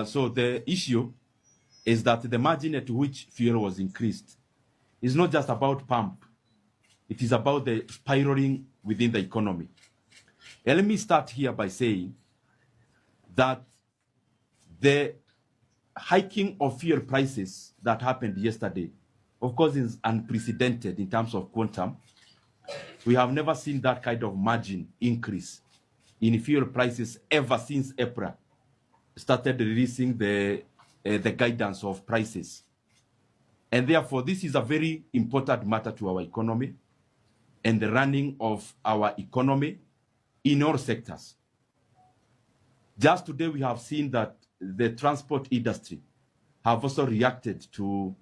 So the issue is that the margin at which fuel was increased is not just about pump. It is about the spiraling within the economy. And let me start here by saying that the hiking of fuel prices that happened yesterday, of course, is unprecedented in terms of quantum. We have never seen that kind of margin increase in fuel prices ever since April started releasing the guidance of prices. And therefore, this is a very important matter to our economy and the running of our economy in all sectors. Just today, we have seen that the transport industry have also reacted to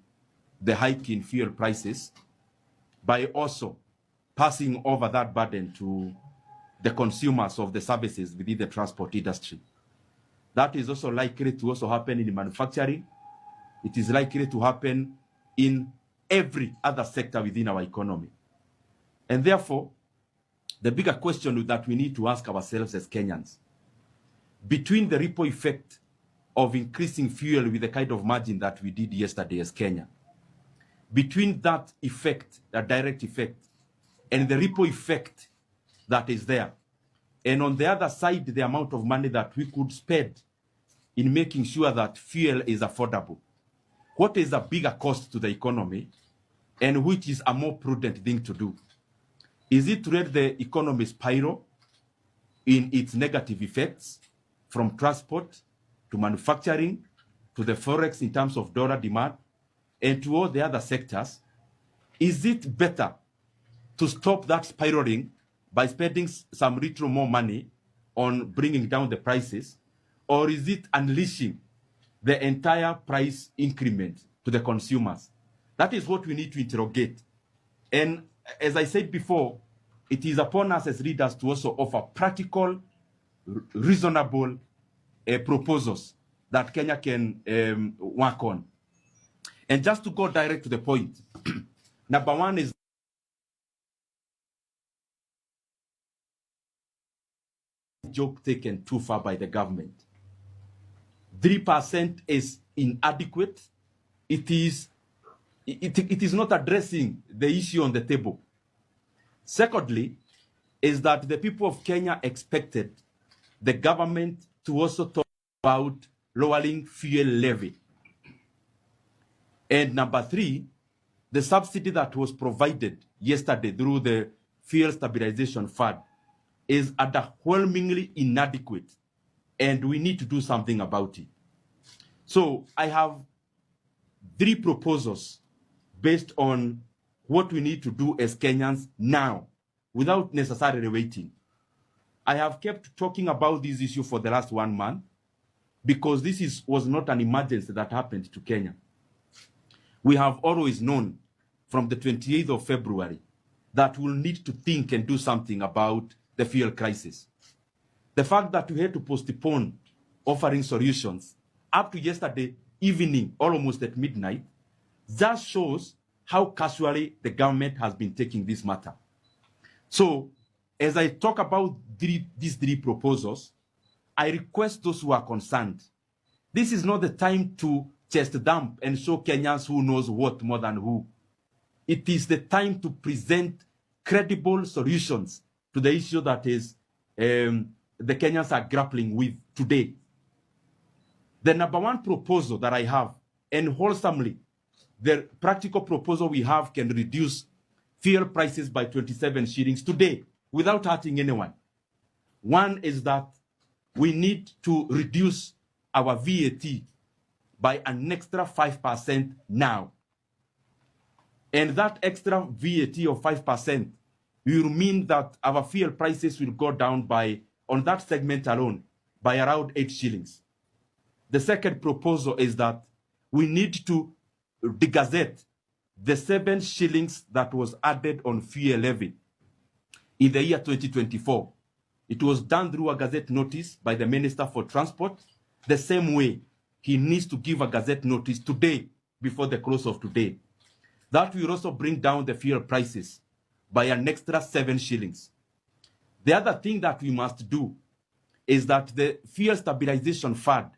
the hike in fuel prices by also passing over that burden to the consumers of the services within the transport industry. That is also likely to also happen in manufacturing. It is likely to happen in every other sector within our economy. And therefore, the bigger question that we need to ask ourselves as Kenyans, between the ripple effect of increasing fuel with the kind of margin that we did yesterday as Kenya, between that effect, that direct effect, and the ripple effect that is there, and on the other side, the amount of money that we could spend in making sure that fuel is affordable, what is a bigger cost to the economy, and which is a more prudent thing to do? Is it to let the economy spiral in its negative effects from transport to manufacturing to the forex in terms of dollar demand and to all the other sectors? Is it better to stop that spiraling by spending some little more money on bringing down the prices, or is it unleashing the entire price increment to the consumers? That is what we need to interrogate. And as I said before, it is upon us as leaders to also offer practical, reasonable proposals that Kenya can work on. And just to go direct to the point, number one is joke taken too far by the government. 3% is inadequate. It is not addressing the issue on the table. Secondly, is that the people of Kenya expected the government to also talk about lowering fuel levy. And number three, the subsidy that was provided yesterday through the Fuel Stabilization Fund is overwhelmingly inadequate, and we need to do something about it. So I have three proposals based on what we need to do as Kenyans now, without necessarily waiting. I have kept talking about this issue for the last 1 month because this was not an emergency that happened to Kenya. We have always known from the 28th of February that we'll need to think and do something about the fuel crisis. The fact that we had to postpone offering solutions up to yesterday evening, almost at midnight, just shows how casually the government has been taking this matter. So, as I talk about these three proposals, I request those who are concerned, this is not the time to chest dump and show Kenyans who knows what more than who. It is the time to present credible solutions to the issue that is the Kenyans are grappling with today. The number one proposal that I have, and wholesomely, the practical proposal we have can reduce fuel prices by 27 shillings today without hurting anyone. One is that we need to reduce our VAT by an extra 5% now. And that extra VAT of 5% will mean that our fuel prices will go down by, on that segment alone, by around 8 shillings. The second proposal is that we need to de-gazette the 7 shillings that was added on fuel levy in the year 2024. It was done through a gazette notice by the Minister for Transport. The same way, he needs to give a gazette notice today before the close of today. That will also bring down the fuel prices by an extra 7 shillings. The other thing that we must do is that the Fuel Stabilization Fund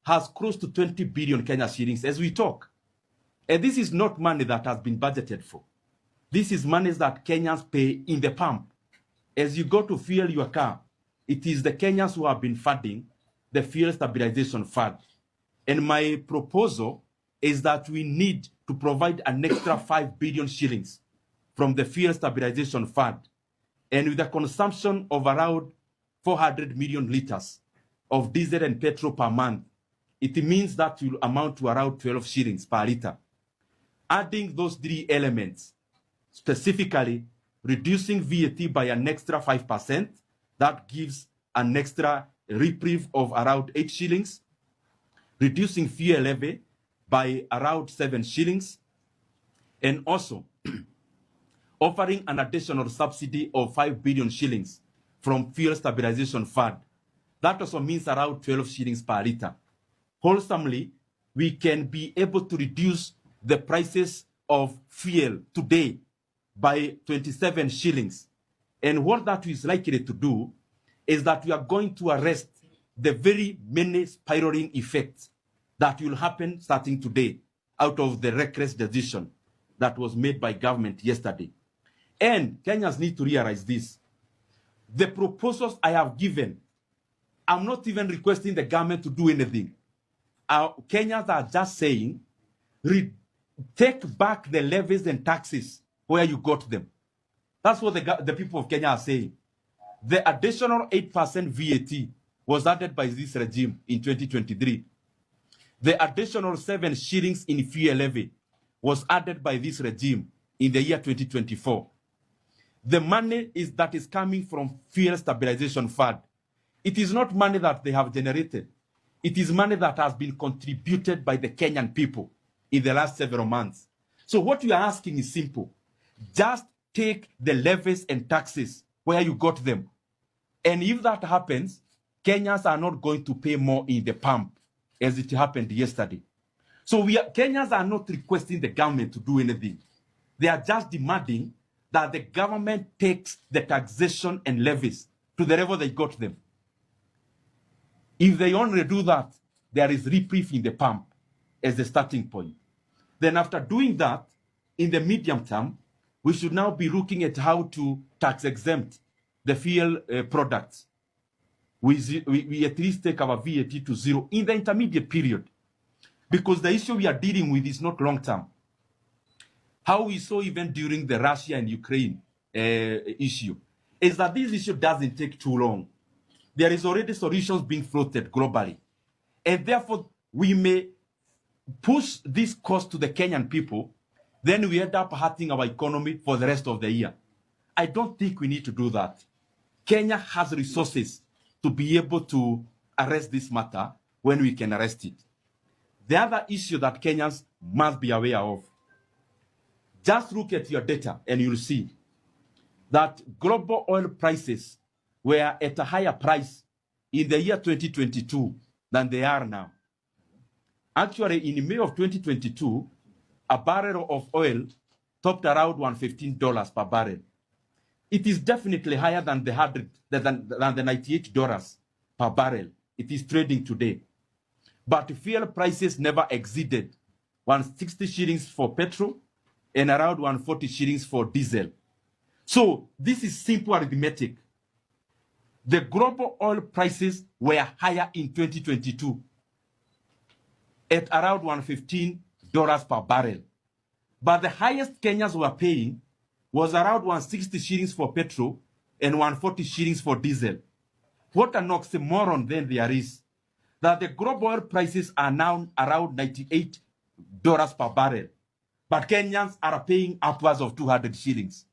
has close to 20 billion Kenya shillings as we talk. And this is not money that has been budgeted for. This is money that Kenyans pay in the pump. As you go to fuel your car, it is the Kenyans who have been funding the fuel stabilization fund. And my proposal is that we need to provide an extra 5 billion shillings from the fuel stabilization fund. And with a consumption of around 400 million liters of diesel and petrol per month, it means that will amount to around 12 shillings per liter. Adding those three elements, specifically reducing VAT by an extra 5%, that gives an extra reprieve of around 8 shillings, reducing fuel levy by around 7 shillings, and also offering an additional subsidy of 5 billion shillings from fuel stabilization fund. That also means around 12 shillings per liter. Wholesomely, we can be able to reduce the prices of fuel today by 27 shillings. And what that is likely to do is that we are going to arrest the very many spiraling effects that will happen starting today out of the reckless decision that was made by government yesterday. And Kenyans need to realize this. The proposals I have given, I'm not even requesting the government to do anything. Kenyans are just saying, take back the levies and taxes where you got them. That's what the people of Kenya are saying. The additional 8% VAT was added by this regime in 2023. The additional 7 shillings in fuel levy was added by this regime in the year 2024. The money that is coming from fuel stabilization fund. It is not money that they have generated. It is money that has been contributed by the Kenyan people in the last several months. So what you are asking is simple. Just take the levies and taxes where you got them. And if that happens, Kenyans are not going to pay more in the pump as it happened yesterday. So Kenyans are not requesting the government to do anything. They are just demanding that the government takes the taxation and levies to the level they got them. If they only do that, there is reprieve in the pump as the starting point. Then after doing that, in the medium term, we should now be looking at how to tax exempt the fuel products. We at least take our VAT to zero in the intermediate period, because the issue we are dealing with is not long term. How we saw even during the Russia and Ukraine issue is that this issue doesn't take too long. There is already solutions being floated globally. And therefore, we may push this cost to the Kenyan people, then we end up hurting our economy for the rest of the year. I don't think we need to do that. Kenya has resources to be able to arrest this matter when we can arrest it. The other issue that Kenyans must be aware of, just look at your data and you'll see that global oil prices were at a higher price in the year 2022 than they are now. Actually, in May of 2022, a barrel of oil topped around $115 per barrel. It is definitely higher than the $98 per barrel it is trading today. But fuel prices never exceeded 160 shillings for petrol and around 140 shillings for diesel. So this is simple arithmetic. The global oil prices were higher in 2022 at around $115 per barrel. But the highest Kenyans were paying was around 160 shillings for petrol and 140 shillings for diesel. What an oxymoron then there is, that the global oil prices are now around $98 per barrel, but Kenyans are paying upwards of 200 shillings.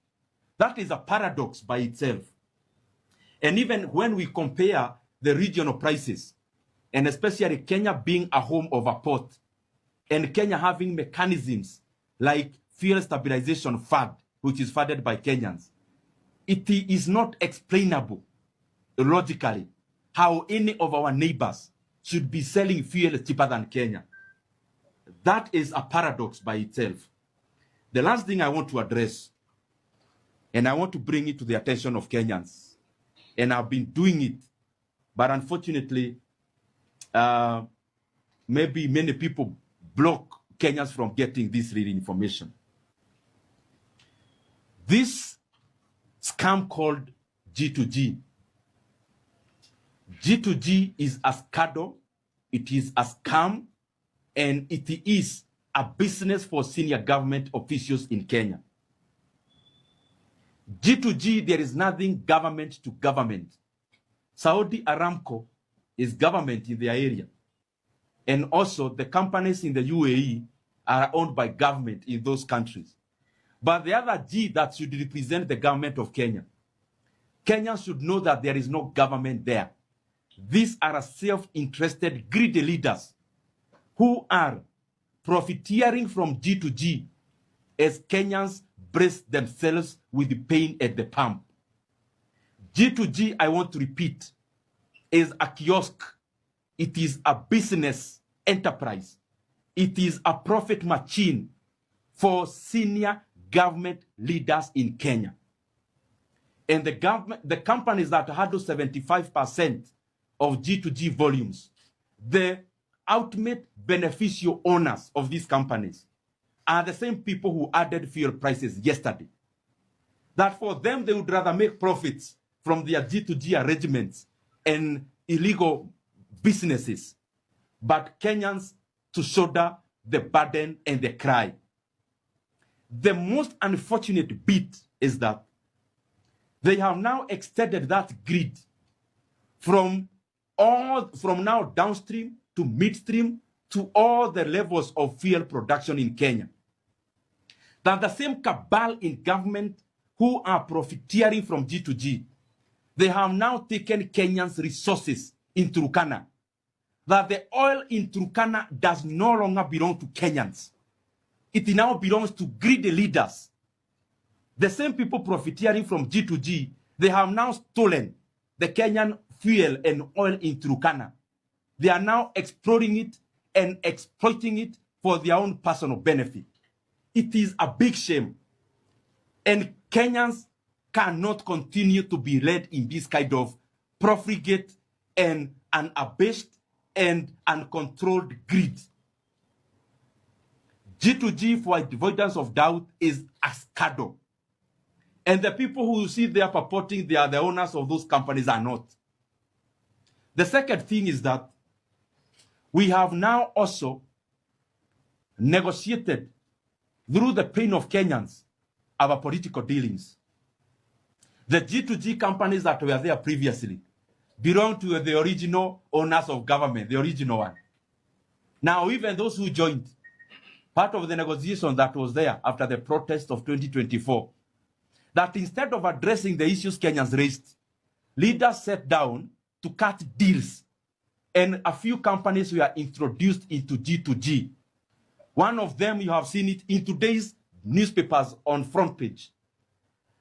That is a paradox by itself. And even when we compare the regional prices, and especially Kenya being a home of a port, and Kenya having mechanisms like fuel stabilization fund, which is funded by Kenyans, it is not explainable logically how any of our neighbors should be selling fuel cheaper than Kenya. That is a paradox by itself. The last thing I want to address, and I want to bring it to the attention of Kenyans, and I've been doing it, but unfortunately, maybe many people block Kenyans from getting this real information. This scam called G2G. G2G is a scandal, it is a scam, and it is a business for senior government officials in Kenya. G2G, there is nothing government to government. Saudi Aramco is government in their area. And also the companies in the UAE are owned by government in those countries. But the other G that should represent the government of Kenya, Kenyans should know that there is no government there. These are self-interested, greedy leaders who are profiteering from G2G as Kenyans brace themselves with the pain at the pump. G2G, I want to repeat, is a kiosk. It is a business enterprise. It is a profit machine for senior government leaders in Kenya. And the companies that handle 75% of G2G volumes, the ultimate beneficial owners of these companies are the same people who added fuel prices yesterday. That for them, they would rather make profits from their G2G arrangements and illegal businesses, but Kenyans to shoulder the burden and the cry. The most unfortunate bit is that they have now extended that grid from now downstream to midstream to all the levels of fuel production in Kenya. That the same cabal in government who are profiteering from G2G, they have now taken Kenyans' resources in Turkana. That the oil in Turkana does no longer belong to Kenyans. It now belongs to greedy leaders. The same people profiteering from G2G, they have now stolen the Kenyan fuel and oil in Turkana. They are now exploring it and exploiting it for their own personal benefit. It is a big shame. And Kenyans cannot continue to be led in this kind of profligate and unabashed and uncontrolled greed. G2G, for avoidance of doubt, is a scandal. And the people who you see there purporting they are the owners of those companies are not. The second thing is that we have now also negotiated through the pain of Kenyans our political dealings. The G2G companies that were there previously belong to the original owners of government, the original one. Now, even those who joined, part of the negotiation that was there after the protest of 2024, that instead of addressing the issues Kenyans raised, leaders sat down to cut deals, and a few companies were introduced into G2G. One of them, you have seen it in today's newspapers on front page.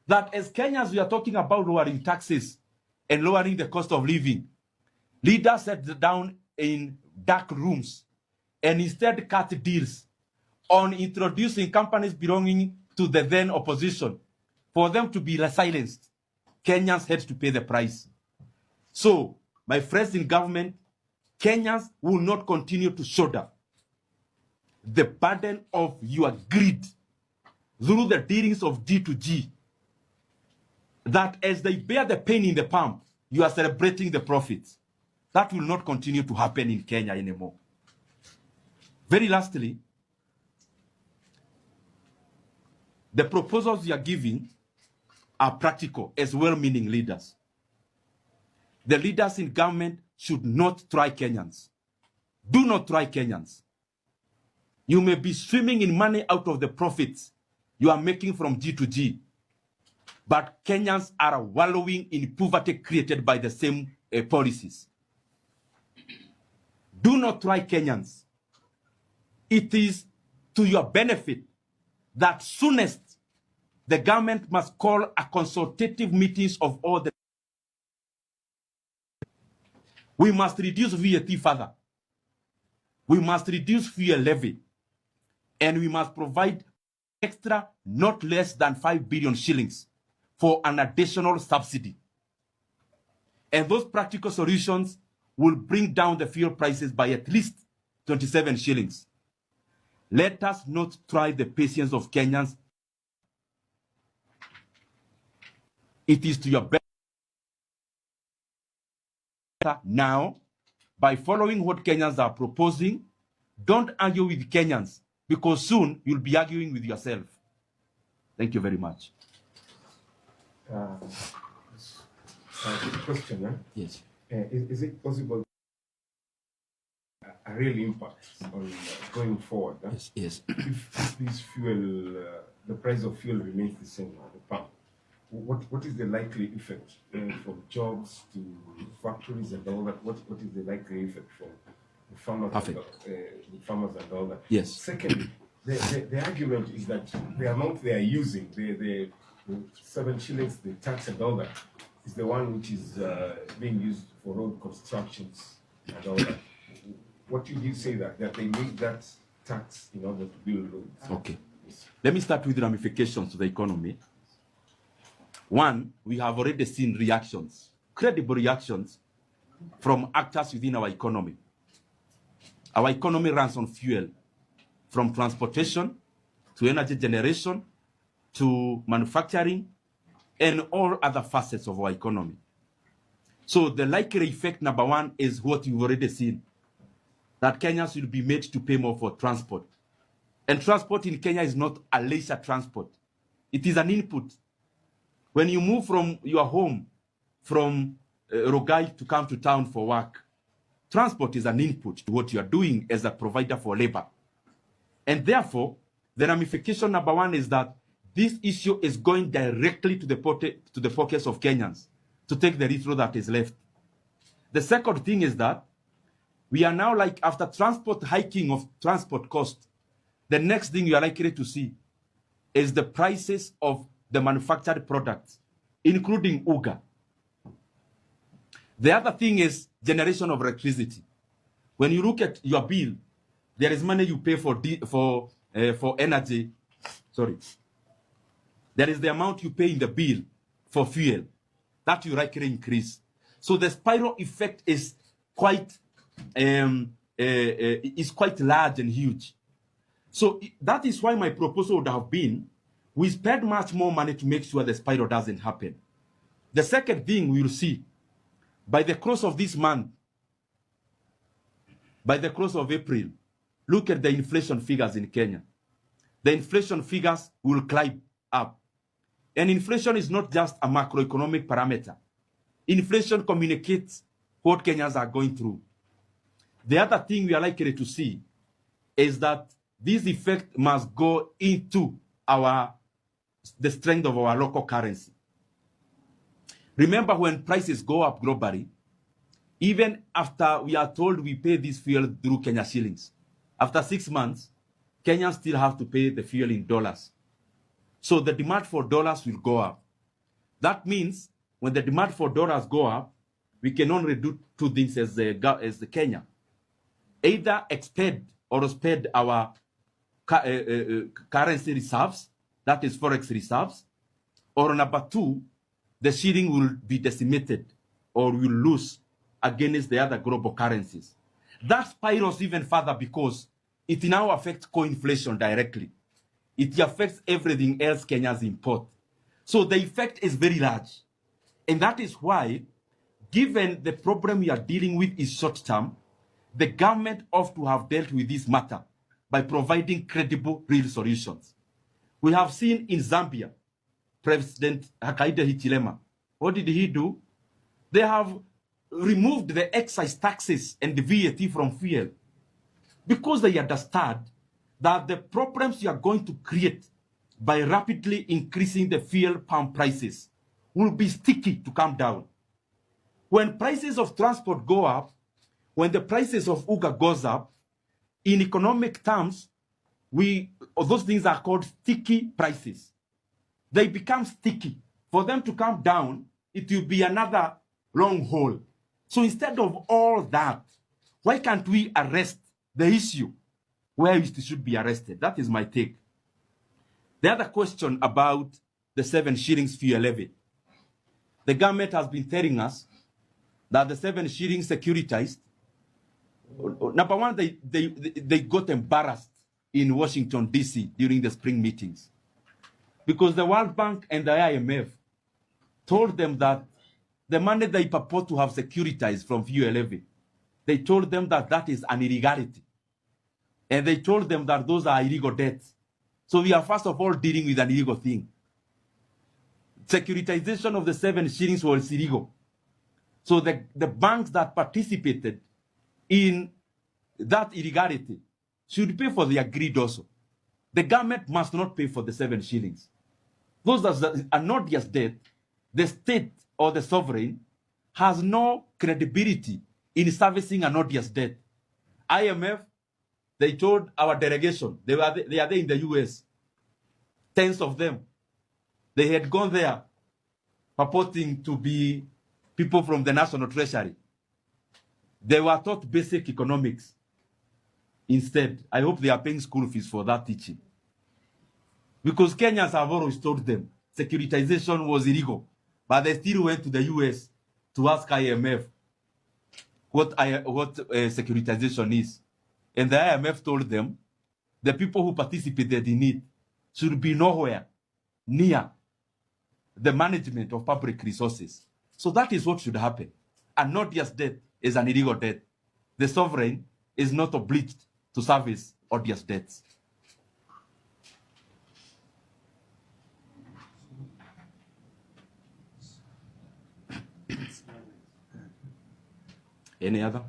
That as Kenyans, we are talking about lowering taxes and lowering the cost of living. Leaders sat down in dark rooms and instead cut deals on introducing companies belonging to the then opposition. For them to be silenced, Kenyans had to pay the price. So, my friends in government, Kenyans will not continue to shoulder the burden of your greed through the dealings of G2G. That as they bear the pain in the pump, you are celebrating the profits. That will not continue to happen in Kenya anymore. Very lastly, the proposals you are giving are practical as well-meaning leaders. The leaders in government should not try Kenyans. Do not try Kenyans. You may be swimming in money out of the profits you are making from G2G, but Kenyans are wallowing in poverty created by the same policies. Do not try Kenyans. It is to your benefit that soonest the government must call a consultative meetings of all the. We must reduce VAT further. We must reduce fuel levy. And we must provide extra not less than 5 billion shillings for an additional subsidy. And those practical solutions will bring down the fuel prices by at least 27 shillings. Let us not try the patience of Kenyans. It is to your better now by following what Kenyans are proposing. Don't argue with Kenyans, because soon you'll be arguing with yourself. Thank you very much. Good question. Huh? Yes. Is it possible a real impact on going forward? Huh? Yes. Yes. If this fuel, the price of fuel remains the same at the pump, what is the likely effect from jobs to factories and all that? What is the likely effect from the farmers? The farmers and all that. Yes. Secondly, the argument is that the amount they are using, the 7 shillings, the tax and all that, is the one which is being used for road constructions and all that. What did you say that they need that tax in order to build roads? Okay. Yes. Let me start with ramifications to the economy. One, we have already seen reactions, credible reactions from actors within our economy. Our economy runs on fuel, from transportation to energy generation to manufacturing and all other facets of our economy. So the likely effect, number one, is what you've already seen, that Kenyans will be made to pay more for transport. And transport in Kenya is not a leisure transport. It is an input. When you move from your home, from Rogai to come to town for work, transport is an input to what you are doing as a provider for labor. And therefore, the ramification number one is that this issue is going directly to the pockets of Kenyans to take the little that is left. The second thing is that we are now, like, after transport hiking of transport cost, the next thing you are likely to see is the prices of the manufactured products, including uga. The other thing is generation of electricity. When you look at your bill, there is money you pay for energy. Sorry. There is the amount you pay in the bill for fuel. That you likely increase. So the spiral effect is quite large and huge. So that is why my proposal would have been, we spend much more money to make sure the spiral doesn't happen. The second thing we will see, by the close of this month, by the close of April, look at the inflation figures in Kenya. The inflation figures will climb up. And inflation is not just a macroeconomic parameter. Inflation communicates what Kenyans are going through. The other thing we are likely to see is that this effect must go into the strength of our local currency. Remember, when prices go up globally, even after we are told we pay this fuel through Kenya shillings, after 6 months, Kenyans still have to pay the fuel in dollars. So the demand for dollars will go up. That means when the demand for dollars go up, we can only do two things as the Kenya. Either expend or spend our currency reserves, that is forex reserves, or number two, the shilling will be decimated or will lose against the other global currencies. That spirals even further because it now affects co-inflation directly. It affects everything else Kenyans import. So the effect is very large. And that is why, given the problem we are dealing with is short-term, the government ought to have dealt with this matter by providing credible, real solutions. We have seen in Zambia, President Hakainde Hichilema. What did he do? They have removed the excise taxes and the VAT from fuel because they understand that the problems you are going to create by rapidly increasing the fuel pump prices will be sticky to come down. When prices of transport go up, when the prices of uga goes up, in economic terms, those things are called sticky prices. They become sticky. For them to come down, it will be another long haul. So instead of all that, why can't we arrest the issue where it should be arrested? That is my take. The other question about the 7 shillings fuel levy. The government has been telling us that the 7 shillings securitized Number one, they got embarrassed in Washington, D.C. during the spring meetings because the World Bank and the IMF told them that the money they purport to have securitized from fuel levy, they told them that that is an illegality. And they told them that those are illegal debts. So we are first of all dealing with an illegal thing. Securitization of the 7 shillings was illegal. So the banks that participated in that illegality should pay for their greed also. The government must not pay for the 7 shillings. Those that are not just debt, the state or the sovereign has no credibility in servicing an odious debt. IMF, they told our delegation, they are there in the US, tens of them. They had gone there purporting to be people from the National Treasury. They were taught basic economics. Instead, I hope they are paying school fees for that teaching. Because Kenyans have always told them securitization was illegal, but they still went to the US to ask IMF what securitization is. And the IMF told them the people who participated in it should be nowhere near the management of public resources. So that is what should happen. And not just debt is an illegal debt. The sovereign is not obliged to service odious debts. Any other?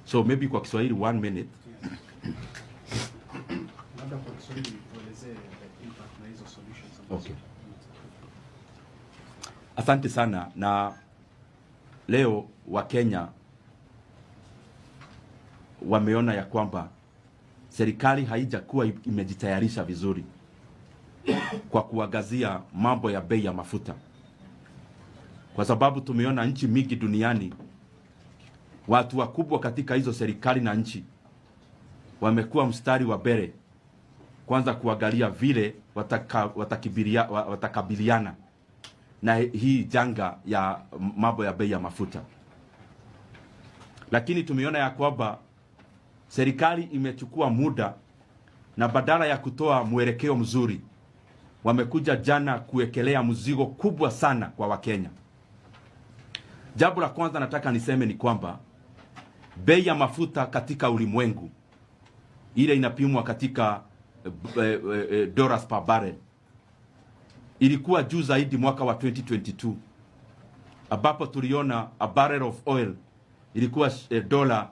So maybe kwa Kiswahili 1 minute. Okay. Asante sana. Na leo Wakenya wameona ya kwamba serikali haijakuwa imejitayarisha vizuri kwa kuangazia mambo ya bei ya mafuta, kwa sababu tumeona nchi mingi duniani, watu wakubwa katika hizo serikali na nchi wamekuwa mstari wa mbele kwanza kuangalia vile watakabiliana na hii janga ya mambo ya bei ya mafuta. Lakini tumeona ya kwamba serikali imechukua muda, na badala ya kutoa mwelekeo mzuri, wamekuja jana kuwekelea mzigo kubwa sana kwa Wakenya. Jambo la kwanza nataka niseme ni kwamba bei ya mafuta katika ulimwengu ile inapimwa katika dollars per barrel ilikuwa juu zaidi mwaka wa 2022, ambapo tuliona a barrel of oil ilikuwa dola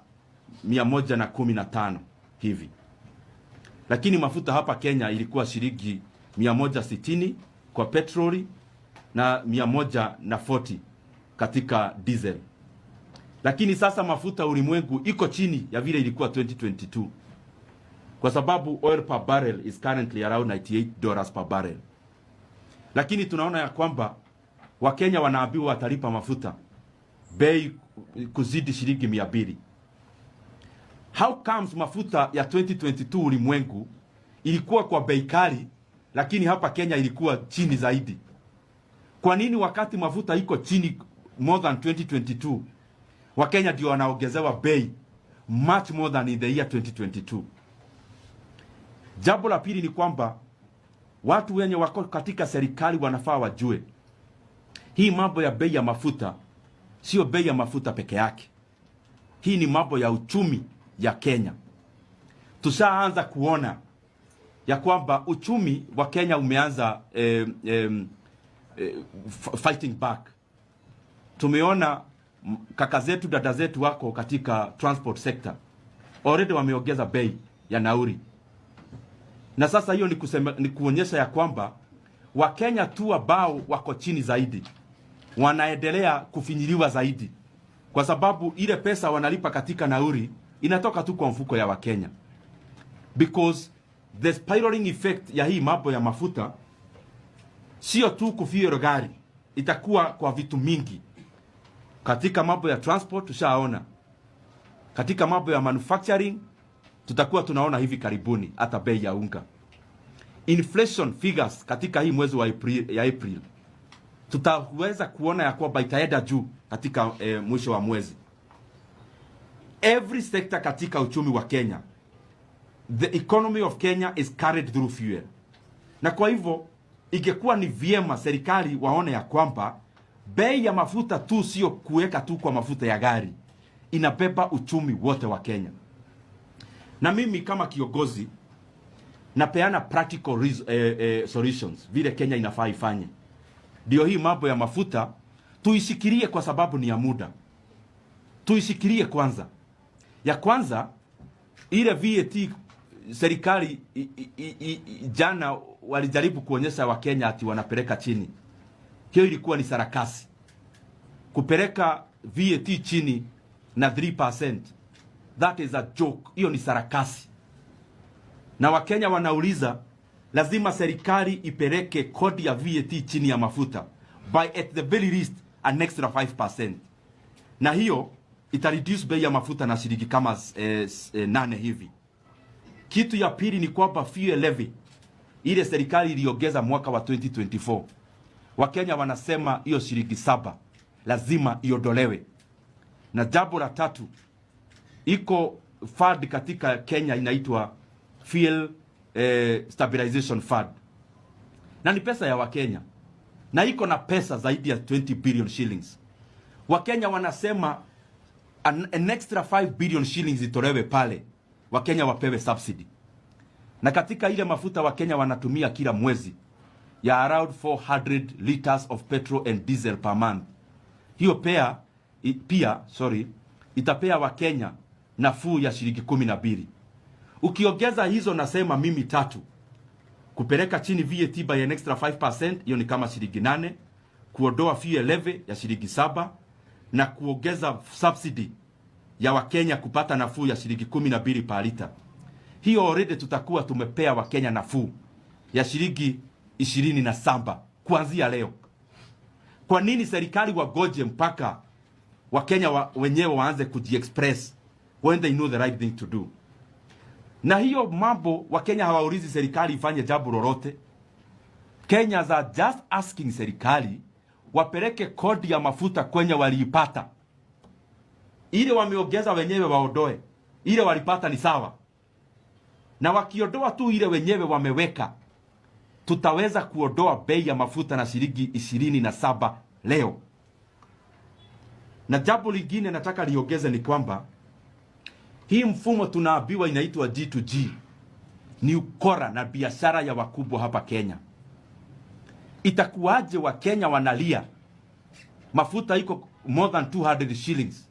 115 hivi. Lakini mafuta hapa Kenya ilikuwa shilingi 160 kwa petroli na 140 katika diesel. Lakini sasa mafuta ulimwengu iko chini ya vile ilikuwa 2022, kwa sababu oil per barrel is currently around $98 per barrel. Lakini tunaona ya kwamba Wakenya wanaambiwa watalipa mafuta bei kuzidi shilingi 200. How comes mafuta ya 2022 ulimwengu ilikuwa kwa bei kali, lakini hapa Kenya ilikuwa chini zaidi? Kwa nini wakati mafuta iko chini more than 2022, Wakenya ndio wanaongezewa bei much more than in the year 2022? Jambo la pili ni kwamba watu wenye wako katika serikali wanafaa wajue hii mambo ya bei ya mafuta sio bei ya mafuta peke yake. Hii ni mambo ya uchumi ya Kenya. Tushaanza kuona ya kwamba uchumi wa Kenya umeanza fighting back. Tumeona kaka zetu, dada zetu wako katika transport sector already wameongeza bei ya nauri. Na sasa hiyo ni kuonyesha ya kwamba Wakenya tu ambao wako chini zaidi wanaendelea kufinyiliwa zaidi, kwa sababu ile pesa wanalipa katika nauri inatoka tu kwa mfuko ya Wakenya. Because the spiraling effect ya hii mambo ya mafuta sio tu kufuel gari, itakuwa kwa vitu mingi. Katika mambo ya transport tushaona, katika mambo ya manufacturing tutakuwa tunaona hivi karibuni hata bei ya unga. inflation figures katika hii mwezi wa April tutaweza kuona ya kwamba itaenda juu katika mwisho wa mwezi. Every sector katika uchumi wa Kenya, the economy of Kenya is carried through fuel. Na kwa hivyo ingekuwa ni vyema serikali waone ya kwamba bei ya mafuta tu sio kuweka tu kwa mafuta ya gari, inabeba uchumi wote wa Kenya. Na mimi kama kiongozi napeana practical solutions vile Kenya inafaa ifanye. Ndio hii mambo ya mafuta tuishikilie, kwa sababu ni ya muda. Tuishikilie kwanza. Ya kwanza, ile VAT serikali jana walijaribu kuonyesha Wakenya ati wanapeleka chini. Hiyo ilikuwa ni sarakasi. Kupeleka VAT chini na 3%. That is a joke. Hiyo ni sarakasi. Na Wakenya wanauliza, lazima serikali ipeleke kodi ya VAT chini ya mafuta by at the very least an extra 5%. Na hiyo ita reduce bei ya mafuta na shilingi kama 8 hivi. Kitu ya pili ni kwamba fuel levy ile serikali iliongeza mwaka wa 2024. Wakenya wanasema hiyo shilingi 7 lazima iondolewe. Na jambo la tatu, iko fund katika Kenya inaitwa Fuel Stabilization Fund. Na ni pesa ya Wakenya. Na iko na pesa zaidi ya 20 billion shillings. Wakenya wanasema an extra 5 billion shillings itolewe pale. Wakenya wapewe subsidy. Na katika ile mafuta Wakenya wanatumia kila mwezi ya around 400 liters of petrol and diesel per month. Hiyo pia itapea Wakenya nafuu ya shilingi 12. Ukiongeza hizo nasema mimi 3. Kupeleka chini VAT by an extra 5%, hiyo ni kama shilingi 8. Kuondoa fuel levy ya shilingi 7 na kuongeza subsidy ya Wakenya kupata nafuu ya shilingi 12 per liter. Hiyo already tutakuwa tumepea Wakenya nafuu ya shilingi 27 kuanzia leo. Kwa nini serikali wagoje mpaka Wakenya wenyewe waanze kujiexpress when they know the right thing to do? Na hiyo mambo Wakenya hawaulizi serikali ifanye jambo lolote. Kenyans are just asking serikali wapeleke kodi ya mafuta kwenye waliipata. Ile wameongeza wenyewe waondoe. Ile walipata ni sawa. Na wakiondoa tu ile wenyewe wameweka, tutaweza kuondoa bei ya mafuta na shilingi 27 leo. Na jambo lingine nataka niongeze ni kwamba hii mfumo tunaambiwa inaitwa G2G ni ukora na biashara ya wakubwa hapa Kenya. Itakuwaje Wakenya wanalia mafuta iko more than 200 shillings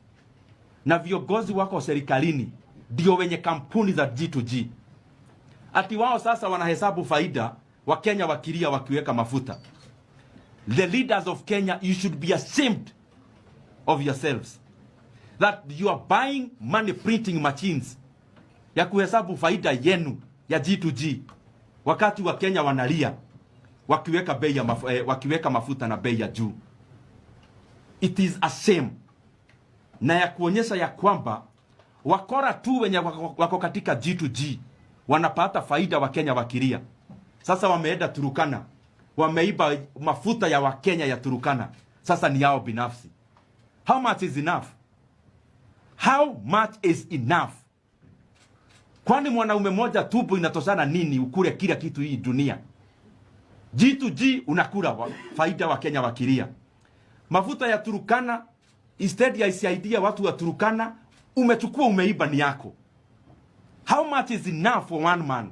na viongozi wako serikalini ndio wenye kampuni za G2G? Ati wao sasa wanahesabu faida, Wakenya wakilia wakiweka mafuta. The leaders of Kenya, you should be ashamed of yourselves that you are buying money printing machines ya kuhesabu faida yenu ya G2G wakati Wakenya wanalia wakiweka bei ya wakiweka mafuta na bei ya juu. It is a shame. Na ya kuonyesha ya kwamba wakora tu wenye wako katika G2G wanapata faida, Wakenya wakilia. Sasa wameenda Turukana, wameiba mafuta ya Wakenya ya Turukana, sasa ni yao binafsi. How much is enough? How much is enough? Kwani mwanaume moja tubu inatoshana nini ukule kila kitu hii dunia? G2G unakula faida Wakenya wakilia. Mafuta ya Turukana instead ya isaidia watu wa Turukana, umechukua umeiba ni yako. How much is enough for one man?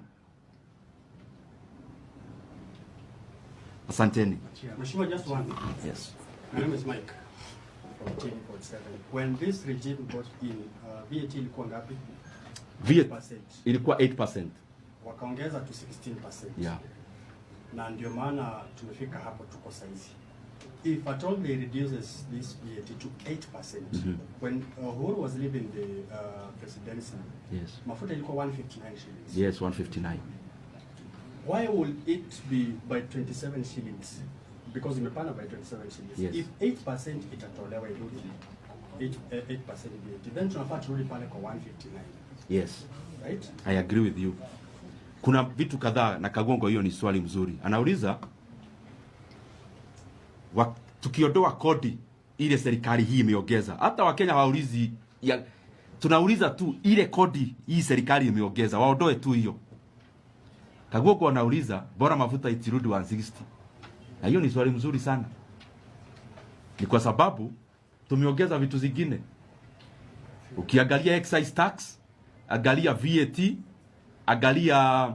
Asanteni. Mheshimiwa, just one. Yes. My name is Mike from TV47. When this regime got in, VAT ilikuwa ngapi? VAT ilikuwa 8%. Wakaongeza to 16%. Yeah. Na ndio maana tumefika hapo tuko saizi. If at all they reduces this VAT to 8%, when Uhuru was leaving the presidency, yes, mafuta ilikuwa 159 shillings. Yes, 159. Why will it be by 27 shillings? Because imepanda by 27 shillings. Yes. If 8% itatolewa irudi 8% VAT, then tunafaa turudi pale kwa 159. Yes. Right? I agree with you. kuna vitu kadhaa na Kagongo, hiyo ni swali mzuri. Anauliza tukiondoa kodi ile serikali hii imeongeza, hata Wakenya hawaulizi tunauliza tu ile kodi hii serikali imeongeza, waondoe tu hiyo. Kagongo anauliza bora mafuta itirudi 160. Na hiyo ni swali mzuri sana. Ni kwa sababu tumeongeza vitu zingine. Ukiangalia excise tax, angalia VAT, angalia